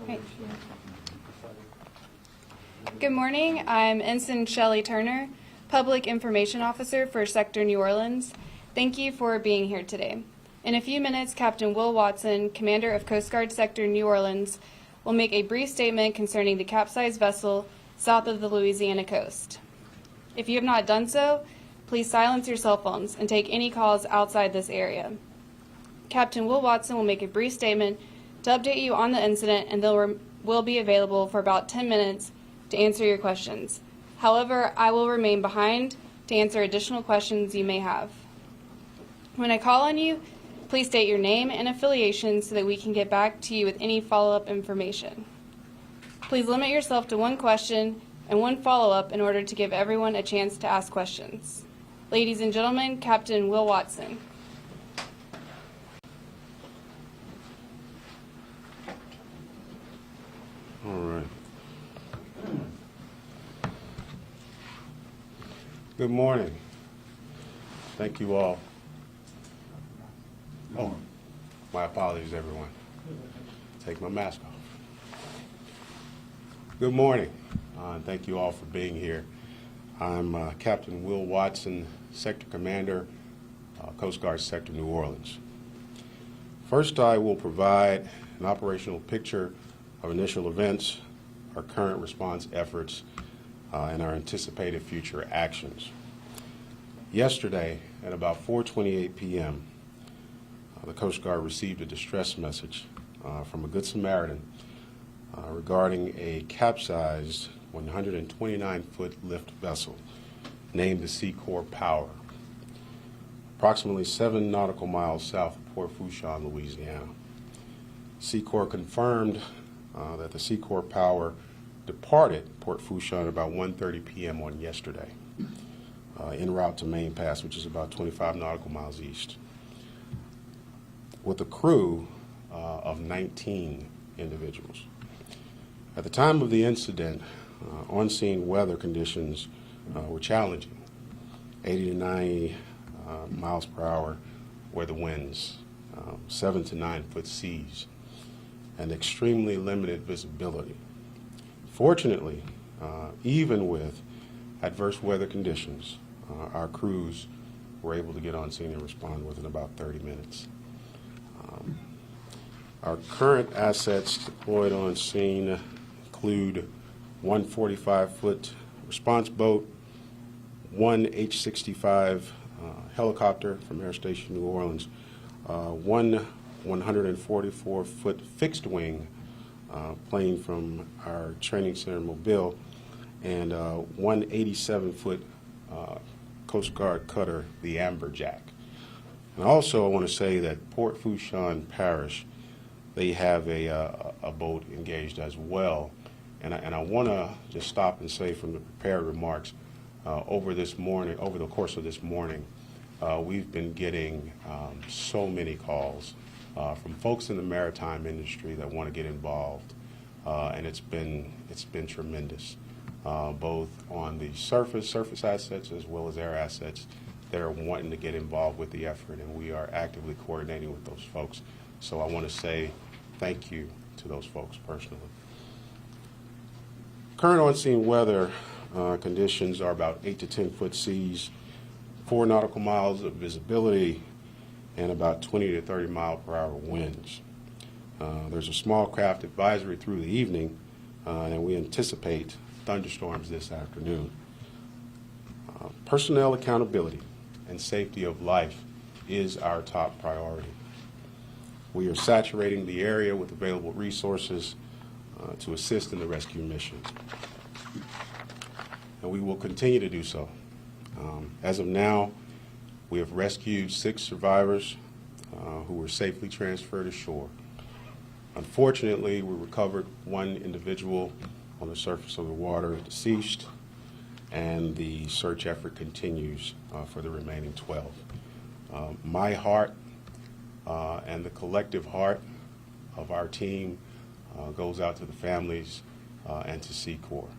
Okay. Good morning. I'm Ensign Shelley Turner, Public Information Officer for Sector New Orleans. Thank you for being here today. In a few minutes, Captain Will Watson, Commander of Coast Guard Sector New Orleans, will make a brief statement concerning the capsized vessel south of the Louisiana coast. If you have not done so, please silence your cell phones and take any calls outside this area. Captain Will Watson will make a brief statement to update you on the incident, and will be available for about 10 minutes to answer your questions. However, I will remain behind to answer additional questions you may have. When I call on you, please state your name and affiliation so that we can get back to you with any follow-up information. Please limit yourself to one question and one follow-up in order to give everyone a chance to ask questions. Ladies and gentlemen, Captain Will Watson. All right. Good morning. Thank you all. Oh, my apologies, everyone. Take my mask off. Good morning, and thank you all for being here. I'm Captain Will Watson, Sector Commander, Coast Guard Sector New Orleans. First, I will provide an operational picture of initial events, our current response efforts, and our anticipated future actions. Yesterday, at about 4:28 p.m., the Coast Guard received a distress message from a Good Samaritan regarding a capsized 129-foot lift vessel named the Seacorp Power, approximately 7 nautical miles south of Port Fourchon, Louisiana. Seacorp confirmed that the Seacorp Power departed Port Fourchon about 1:30 p.m. on yesterday, en route to Main Pass, which is about 25 nautical miles east, with a crew of 19 individuals. At the time of the incident, on-scene weather conditions were challenging, 80 to 90 miles per hour were the winds, 7 to 9 foot seas, and extremely limited visibility. Fortunately, even with adverse weather conditions, our crews were able to get on scene and respond within about 30 minutes. Our current assets deployed on scene include one 45-foot response boat, one H-65 helicopter from Air Station New Orleans, one 144-foot fixed-wing plane from our training center in Mobile, and one 87-foot Coast Guard cutter, the Amberjack. And also I want to say that Port Fourchon Parish, they have a boat engaged as well. And I want to just stop and say from the prepared remarks, over the course of this morning, we've been getting so many calls from folks in the maritime industry that want to get involved, and it's been tremendous, both on the surface assets as well as air assets that are wanting to get involved with the effort, and we are actively coordinating with those folks. So I want to say thank you to those folks personally. Current on-scene weather conditions are about 8 to 10 foot seas, 4 nautical miles of visibility, and about 20 to 30 mile per hour winds. There's a small craft advisory through the evening, and we anticipate thunderstorms this afternoon. Personnel accountability and safety of life is our top priority. We are saturating the area with available resources to assist in the rescue mission, and we will continue to do so. As of now, we have rescued 6 survivors who were safely transferred ashore. Unfortunately, we recovered 1 individual on the surface of the water deceased, and the search effort continues for the remaining 12. My heart and the collective heart of our team goes out to the families and to Seacorp,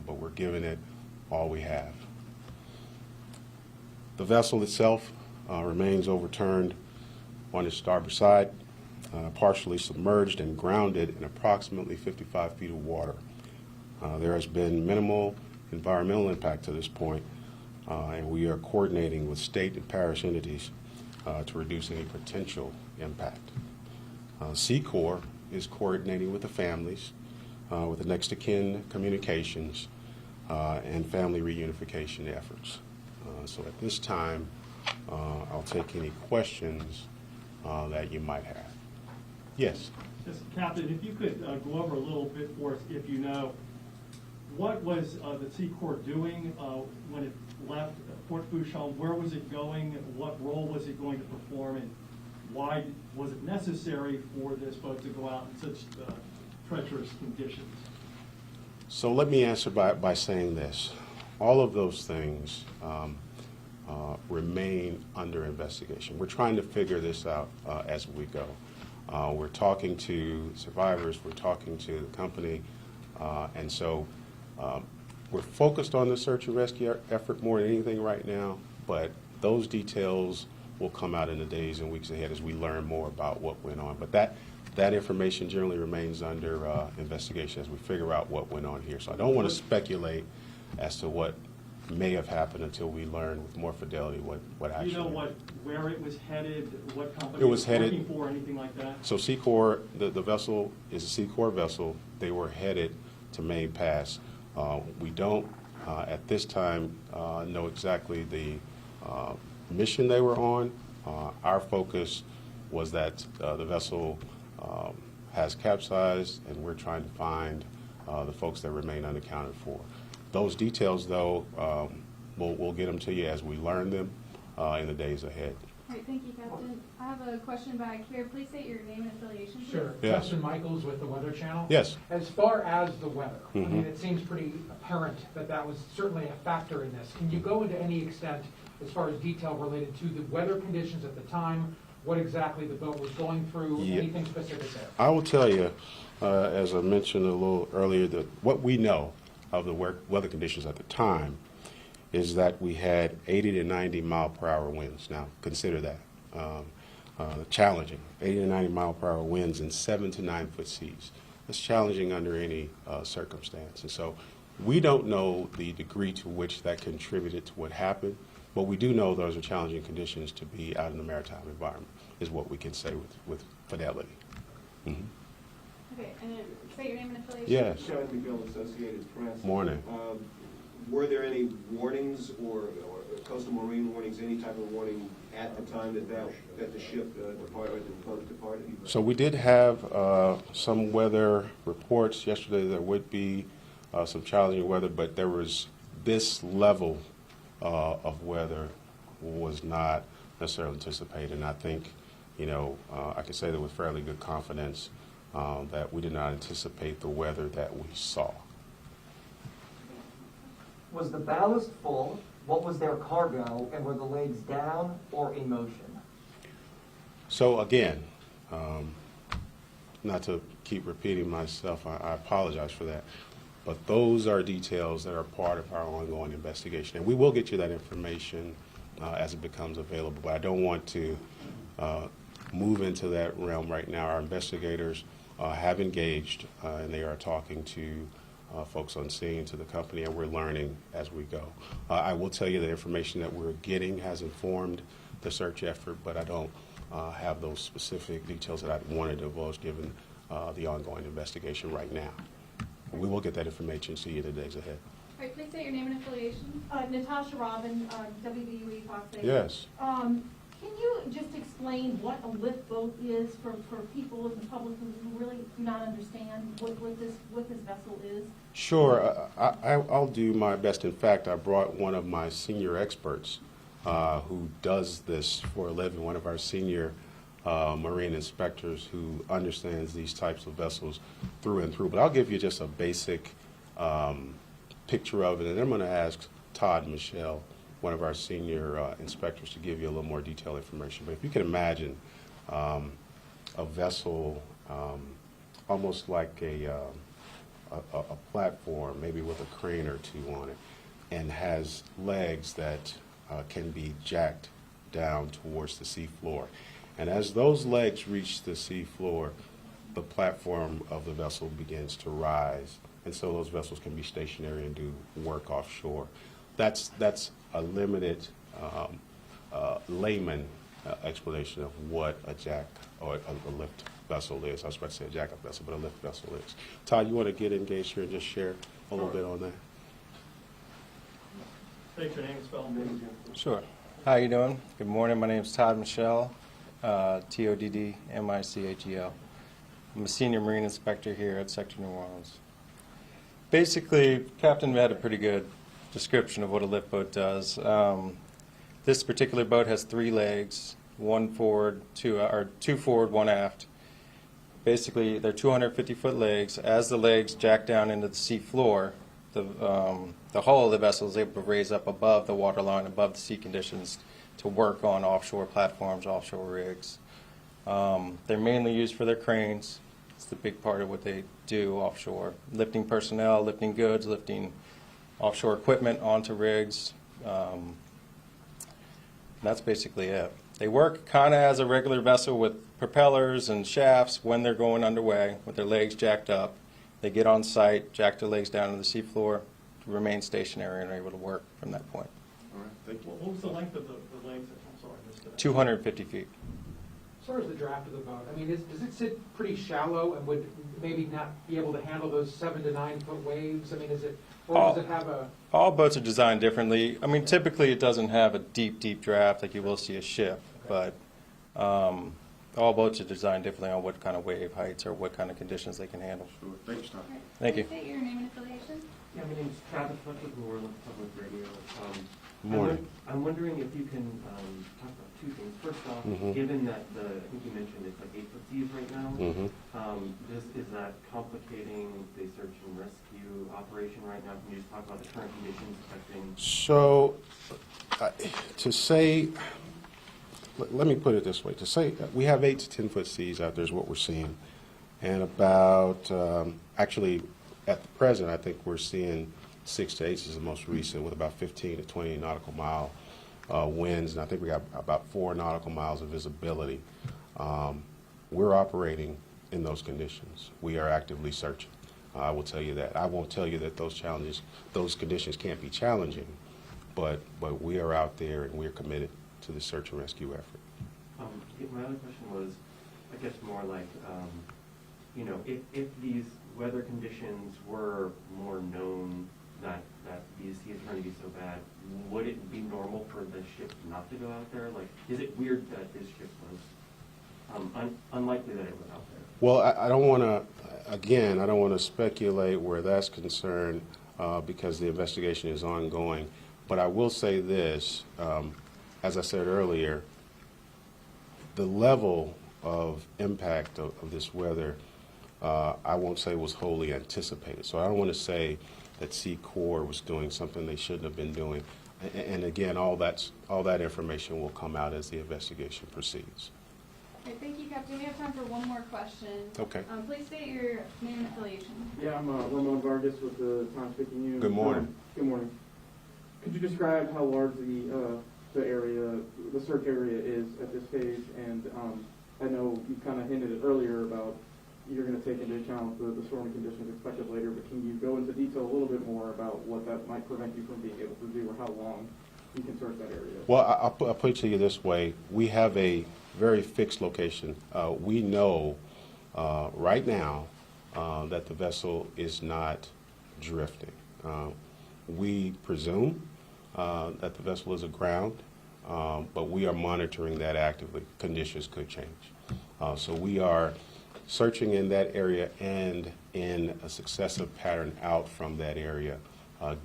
but we're giving it all we have. The vessel itself remains overturned on its starboard side. partially submerged and grounded in approximately 55 feet of water. There has been minimal environmental impact to this point, and we are coordinating with state and parish entities to reduce any potential impact. Corps is coordinating with the families, with the next of kin communications, and family reunification efforts. So at this time, I'll take any questions that you might have. Yes? Yes, Captain, if you could go over a little bit for us, if you know, what was the Sea Corps doing when it left Fort Fourchon? Where was it going? What role was it going to perform? And why was it necessary for this boat to go out in such treacherous conditions? So let me answer by saying this. All of those things remain under investigation. We're trying to figure this out as we go. We're talking to survivors, we're talking to the company, and so we're focused on the search and rescue effort more than anything right now, but those details will come out in the days and weeks ahead as we learn more about what went on. But that information generally remains under investigation as we figure out what went on here. So I don't want to speculate as to what may have happened until we learn with more fidelity what actually. Do you know where it was headed, what company It was headed, working for, anything like that? So Sea Corps, the vessel is a Sea Corps vessel. They were headed to Main Pass. We don't, at this time, know exactly the mission they were on. Our focus was that the vessel has capsized, and we're trying to find the folks that remain unaccounted for. Those details, though, we'll get them to you as we learn them in the days ahead. All right, thank you, Captain. I have a question back here. Please state your name and affiliation, please. Sure. Yes. Justin Michaels with the Weather Channel. Yes. As far as the weather, I Mhm. mean, it seems pretty apparent that that was certainly a factor in this. Can you go into any extent as far as detail related to the weather conditions at the time, what exactly the boat was going through, Yeah. anything specific there? I will tell you, as I mentioned a little earlier, that what we know of the weather conditions at the time is that we had 80 to 90 mile per hour winds. Now, consider that challenging. 80 to 90 mile per hour winds and 7 to 9 foot seas. That's challenging under any circumstance. And so we don't know the degree to which that contributed to what happened, but we do know those are challenging conditions to be out in the maritime environment, is what we can say with fidelity. Mm-hmm. Okay, and then state your name and affiliation. Yes. Sean McGill, Associated Press. Morning. Were there any warnings or coastal marine warnings, any type of warning at the time that the ship departed, the boat departed? So we did have some weather reports yesterday. There would be some challenging weather, but there was this level of weather was not necessarily anticipated. And I think, I can say that with fairly good confidence that we did not anticipate the weather that we saw. Was the ballast full? What was their cargo? And were the legs down or in motion? So again, not to keep repeating myself, I apologize for that, but those are details that are part of our ongoing investigation. And we will get you that information as it becomes available, but I don't want to move into that realm right now. Our investigators have engaged, and they are talking to folks on scene, to the company, and we're learning as we go. I will tell you the information that we're getting has informed the search effort, but I don't have those specific details that I'd want to divulge given the ongoing investigation right now. We will get that information to you in the days ahead. All right, please state your name and affiliation. Natasha Robin, WVUE Fox 8. Yes. Can you just explain what a lift boat is for people in the public who really do not understand what this vessel is? Sure. I'll do my best. In fact, I brought one of my senior experts who does this for a living, one of our senior marine inspectors who understands these types of vessels through and through. But I'll give you just a basic picture of it, and I'm going to ask Todd Michelle, one of our senior inspectors, to give you a little more detailed information. But if you can imagine a vessel almost like a platform, maybe with a crane or two on it, and has legs that can be jacked down towards the sea floor. And as those legs reach the sea floor, the platform of the vessel begins to rise. And so those vessels can be stationary and do work offshore. That's a limited layman explanation of what a jack or a lift vessel is. I was about to say a jack-up vessel, but a lift vessel is. Todd, you want to get engaged here and just share a little bit on that? State your name, spell, and name. Sure. How you doing? Good morning. My name is Todd Michel, Toddmichel. I'm a senior marine inspector here at Sector New Orleans. Basically, Captain had a pretty good description of what a lift boat does. This particular boat has 3 legs, two forward, 1 aft. Basically, they're 250-foot legs. As the legs jack down into the sea floor, the hull of the vessel is able to raise up above the waterline, above the sea conditions, to work on offshore platforms, offshore rigs. They're mainly used for their cranes. It's the big part of what they do offshore. Lifting personnel, lifting goods, lifting offshore equipment onto rigs. That's basically it. They work kind of as a regular vessel with propellers and shafts when they're going underway with their legs jacked up. They get on site, jack their legs down to the seafloor, remain stationary, and are able to work from that point. All right, thank you. What was the length of the legs? I'm sorry, I missed it. 250 feet. As far as the draft of the boat, I mean, does it sit pretty shallow and would maybe not be able to handle those 7 to 9 foot waves? I mean, or does it have a... All boats are designed differently. I mean, typically it doesn't have a deep, deep draft like you will see a ship, but all boats are designed differently on what kind of wave heights or what kind of conditions they can handle. Sure. Thanks, Todd. Thank you. Please state your name and affiliation. Yeah, my name's Travis Fletcher with New Orleans Public Radio. Good morning. I'm wondering if you can talk about 2 things. First off, given that I think you mentioned it's like 8 foot seas right now, is that complicating the search and rescue operation right now? Can you just talk about the current conditions affecting? So, to say, let me put it this way. To say we have 8 to 10 foot seas out there is what we're seeing. And about, actually, at the present, I think we're seeing 6 to 8 is the most recent, with about 15 to 20 nautical mile winds. And I think we got about 4 nautical miles of visibility. We're operating in those conditions. We are actively searching. I will tell you that. I won't tell you that those conditions can't be challenging, but we are out there and we're committed to the search and rescue effort. My other question was, I guess more like, if these weather conditions were more known that these seas are going to be so bad, would it be normal for the ship not to go out there? Like, is it weird that this ship was unlikely that it was out there? Well, I don't want to, again, I don't want to speculate where that's concerned because the investigation is ongoing. But I will say this, as I said earlier, the level of impact of this weather, I won't say was wholly anticipated. So I don't want to say that Sea Corps was doing something they shouldn't have been doing. And again, all that information will come out as the investigation proceeds. Okay, thank you, Captain. We have time for one more question. Okay. Please state your name and affiliation. Yeah, I'm Ramon Vargas with the Times-Picayune News. Good morning. Good morning. Could you describe how large the search area is at this stage? And I know you kind of hinted it earlier about you're going to take into account the stormy conditions expected later, but can you go into detail a little bit more about what that might prevent you from being able to do, or how long you can search that area? Well, I'll put it to you this way. We have a very fixed location. We know right now that the vessel is not drifting. We presume that the vessel is aground, but we are monitoring that actively. Conditions could change. So we are searching in that area and in a successive pattern out from that area,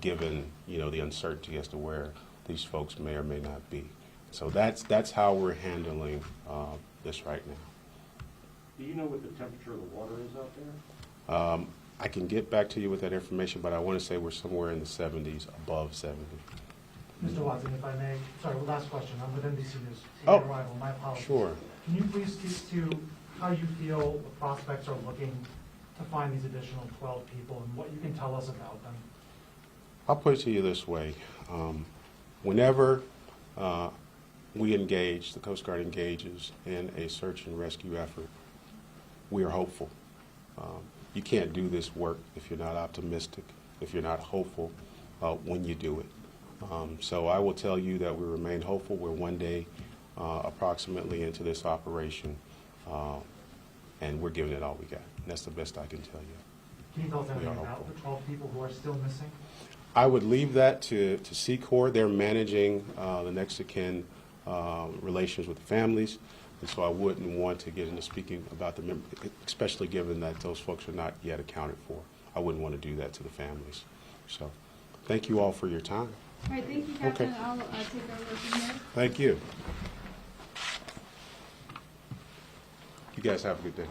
given the uncertainty as to where these folks may or may not be. So that's how we're handling this right now. Do you know what the temperature of the water is out there? I can get back to you with that information, but I want to say we're somewhere in the 70s, above 70. Mr. Watson, if I may, sorry, last question. I'm with NBC News. Oh, Arrival. My apologies. sure. Can you please speak to how you feel the prospects are looking to find these additional 12 people and what you can tell us about them? I'll put it to you this way. Whenever the Coast Guard engages in a search and rescue effort, we are hopeful. You can't do this work if you're not optimistic, if you're not hopeful when you do it. So I will tell you that we remain hopeful. We're one day approximately into this operation, and we're giving it all we got. And that's the best I can tell you. Can you tell us We are anything about hopeful. the 12 people who are still missing? I would leave that to Corps. They're managing the next of kin relations with the families, and so I wouldn't want to get into speaking about the members, especially given that those folks are not yet accounted for. I wouldn't want to do that to the families. So thank you all for your time. All right, thank you, Captain. Okay. I'll take over from here. Thank you. You guys have a good day.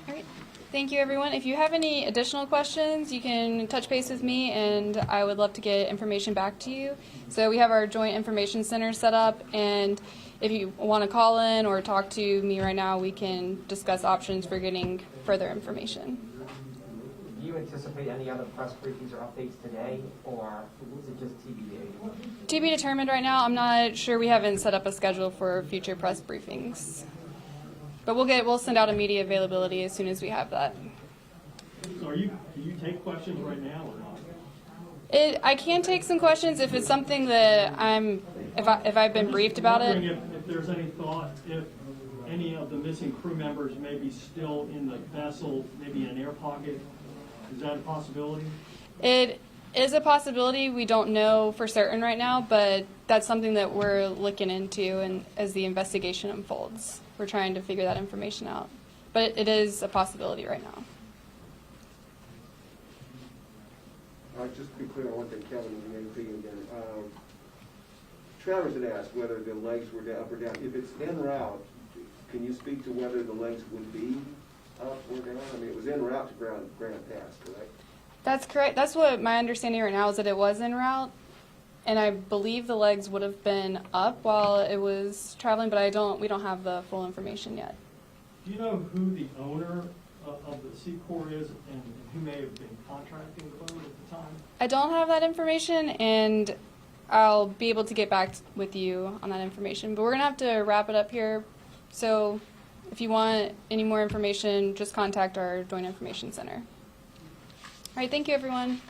All right. Thank you, everyone. If you have any additional questions, you can touch base with me, and I would love to get information back to you. So we have our Joint Information Center set up, and if you want to call in or talk to me right now, we can discuss options for getting further information. Do you anticipate any other press briefings or updates today, or is it just TBD? To be determined right now. I'm not sure. We haven't set up a schedule for future press briefings. But we'll send out a media availability as soon as we have that. So do you take questions right now or not? I can take some questions if it's something that if I've been briefed about I'm it. wondering if there's any thought, if any of the missing crew members may be still in the vessel, maybe in an air pocket. Is that a possibility? It is a possibility. We don't know for certain right now, but that's something that we're looking into, and as the investigation unfolds, we're trying to figure that information out. But it is a possibility right now. Just to be clear on one thing, Kevin, and the again. Travis had asked whether the legs were up or down. If it's en route, can you speak to whether the legs would be up or down? I mean, it was en route to Granite Pass, correct? That's correct. That's what my understanding right now is, that it was en route, and I believe the legs would have been up while it was traveling, but we don't have the full information yet. Do you know who the owner of the Sea Corps is and who may have been contracting the boat at the time? I don't have that information, and I'll be able to get back with you on that information. But we're going to have to wrap it up here. So if you want any more information, just contact our Joint Information Center. All right, thank you, everyone.